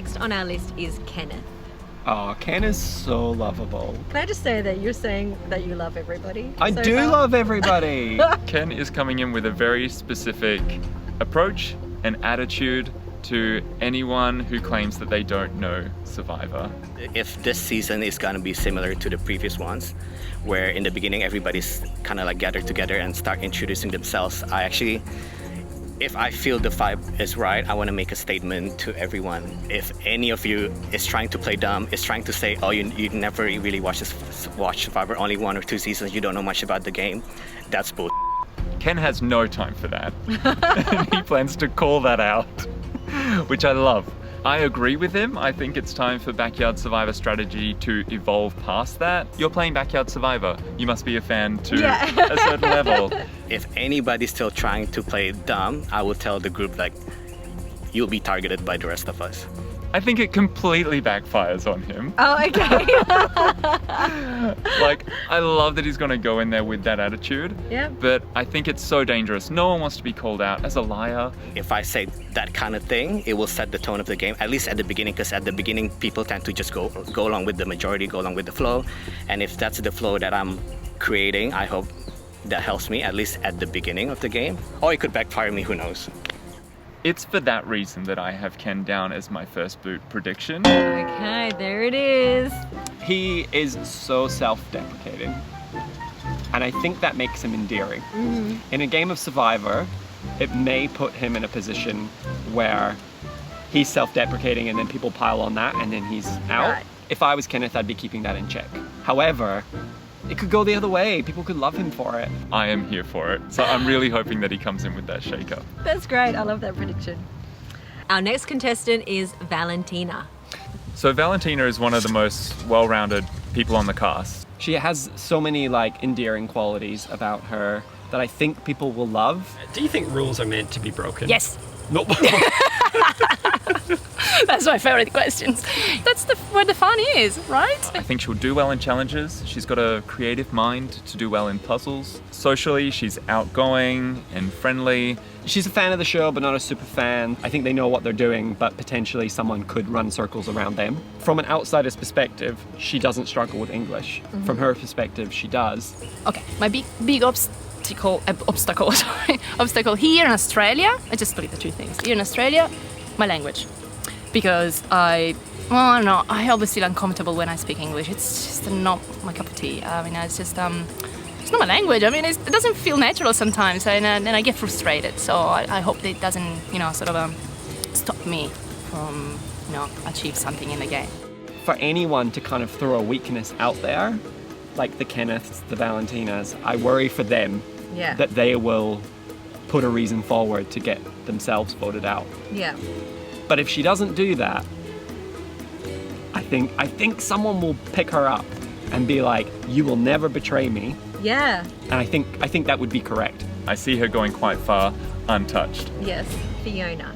next on our list is Kenneth. Oh, Ken is so lovable. Can I just say that you're saying that you love everybody? I do love everybody. Ken is coming in with a very specific approach and attitude to anyone who claims that they don't know Survivor. If this season is going to be similar to the previous ones, where in the beginning everybody's kind of like gathered together and start introducing themselves, if I feel the vibe is right, I want to make a statement to everyone. If any of you is trying to play dumb, is trying to say, oh, you never really watch Survivor, only 1 or 2 seasons, you don't know much about the game, that's bull. Ken has no time for that. And he plans to call that out, which I love. I agree with him. I think it's time for Backyard Survivor strategy to evolve past that. You're playing Backyard Survivor. You must be a fan to a certain level. If anybody's still trying to play dumb, I will tell the group, like, you'll be targeted by the rest of us. I think it completely backfires on him. Oh, okay. Like, I love that he's gonna go in there with that attitude. Yeah. But I think it's so dangerous. No one wants to be called out as a liar. If I say that kind of thing, it will set the tone of the game, at least at the beginning, because at the beginning, people tend to just go along with the majority, go along with the flow. And if that's the flow that I'm creating, I hope that helps me, at least at the beginning of the game. Or it could backfire me, who knows. It's for that reason that I have Ken down as my first boot prediction. Okay, there it is. He is so self-deprecating. And I think that makes him endearing. Mm-hmm. In a game of Survivor, it may put him in a position where he's self-deprecating and then people pile on that and then he's out. Right. If I was Kenneth, I'd be keeping that in check. However, it could go the other way. People could love him for it. I am here for it. So I'm really hoping that he comes in with that shake-up. That's great. I love that prediction. Our next contestant is Valentina. So Valentina is one of the most well-rounded people on the cast. She has so many like endearing qualities about her that I think people will love. Do you think rules are meant to be broken? Yes. Nope. That's my favourite questions. That's where the fun is, right? I think she'll do well in challenges. She's got a creative mind to do well in puzzles. Socially, she's outgoing and friendly. She's a fan of the show, but not a super fan. I think they know what they're doing, but potentially someone could run circles around them. From an outsider's perspective, she doesn't struggle with English. Mm-hmm. From her perspective, she does. Okay, my big obstacle here in Australia, I just split the two things. Here in Australia, my language. Because I don't know, I always feel uncomfortable when I speak English. It's just not my cup of tea. I mean, it's just, it's not my language. I mean, it doesn't feel natural sometimes, and I get frustrated. So I hope it doesn't, stop me from, achieve something in the game. For anyone to kind of throw a weakness out there, like the Kenneths, the Valentinas, I worry for them that they will put a reason forward to get themselves voted out. Yeah. But if she doesn't do that, I think someone will pick her up and be like, you will never betray me. Yeah. And I think that would be correct. I see her going quite far untouched. Yes. Fiona.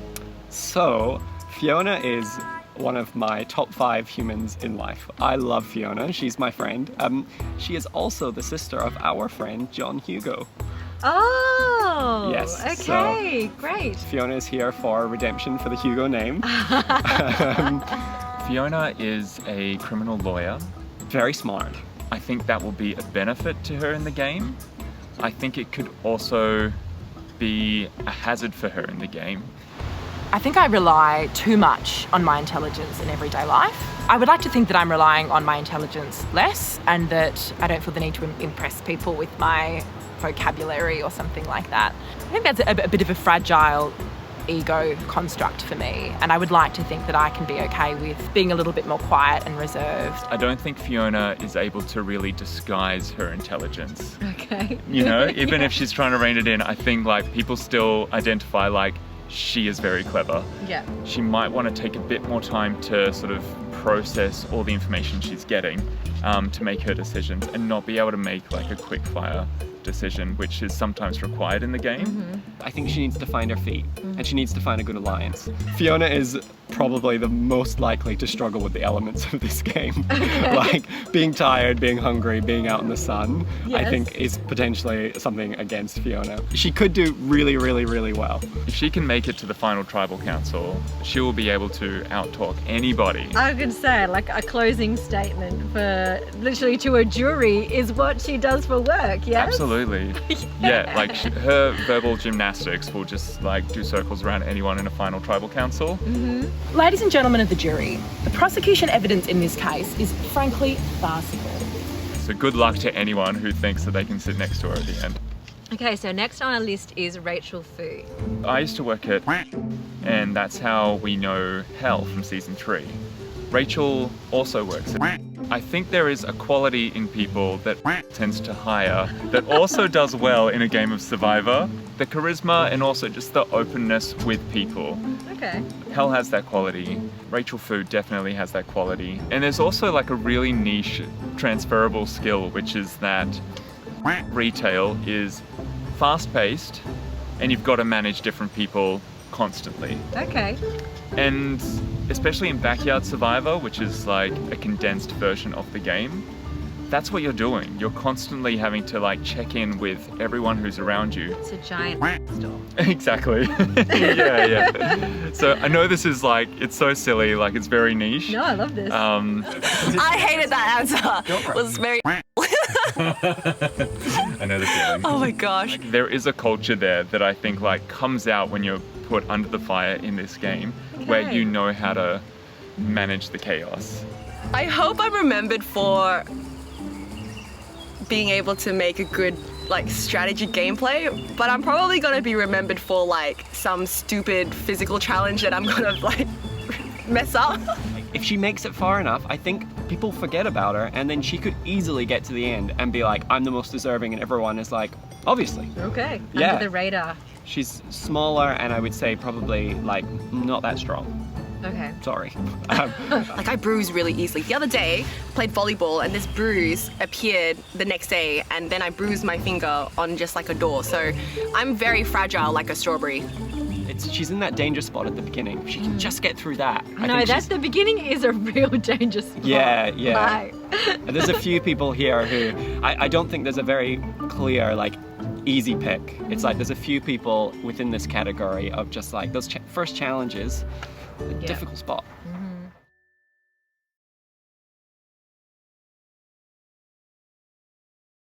So, Fiona is one of my top 5 humans in life. I love Fiona. She's my friend. She is also the sister of our friend, John Hugo. Oh, Yes, okay, so great. Fiona is here for redemption for the Hugo name. Fiona is a criminal lawyer. Very smart. I think that will be a benefit to her in the game. I think it could also be a hazard for her in the game. I think I rely too much on my intelligence in everyday life. I would like to think that I'm relying on my intelligence less and that I don't feel the need to impress people with my vocabulary or something like that. I think that's a bit of a fragile ego construct for me, and I would like to think that I can be okay with being a little bit more quiet and reserved. I don't think Fiona is able to really disguise her intelligence. Okay. Even if she's trying to rein it in, I think like people still identify like she is very clever. Yeah. She might want to take a bit more time to sort of process all the information she's getting to make her decisions and not be able to make like a quick fire decision, which is sometimes required in the game. I think she needs to find her feet and she needs to find a good alliance. Fiona is probably the most likely to struggle with the elements of this game. Like being tired, being hungry, being out in the sun, I think is potentially something against Fiona. She could do really, really, really well. If she can make it to the final tribal council, she will be able to outtalk anybody. I could say like a closing statement for literally to a jury is what she does for work, yes? Absolutely. Yeah, like her verbal gymnastics will just like do circles around anyone in a final tribal council. Ladies and gentlemen of the jury, the prosecution evidence in this case is frankly farcical. So good luck to anyone who thinks that they can sit next to her at the end. Okay, so next on our list is Rachel Fu. I used to work at, and that's how we know Hel from season 3. Rachel also works at. I think there is a quality in people that tends to hire that also does well in a game of Survivor. The charisma and also just the openness with people. Okay. Hel has that quality. Rachel Fu definitely has that quality. And there's also like a really niche transferable skill, which is that retail is fast-paced and you've got to manage different people constantly. Okay. And especially in Backyard Survivor, which is like a condensed version of the game, that's what you're doing. You're constantly having to like check in with everyone who's around you. It's a giant store. Exactly. yeah. So I know this is like, it's so silly, like it's very niche. No, I love this. I hated that answer. It was very... I know the feeling. Oh my gosh. There is a culture there that I think like comes out when you're put under the fire in this game, where you know how to manage the chaos. I hope I'm remembered for being able to make a good like strategy gameplay, but I'm probably gonna be remembered for like some stupid physical challenge that I'm gonna like mess up. If she makes it far enough, I think people forget about her and then she could easily get to the end and be like, I'm the most deserving, and everyone is like, obviously. Okay. Yeah. Under the radar. She's smaller and I would say probably like not that strong. Okay. Sorry. Like I bruise really easily. The other day, I played volleyball and this bruise appeared the next day, and then I bruised my finger on just like a door. So I'm very fragile like a strawberry. She's in that danger spot at the beginning. If she can just get through that. No, that's the beginning is a real danger spot. Yeah. Like. There's a few people here who, I don't think there's a very clear, like, easy pick. It's like there's a few people within this category of just like those first challenges, a difficult spot.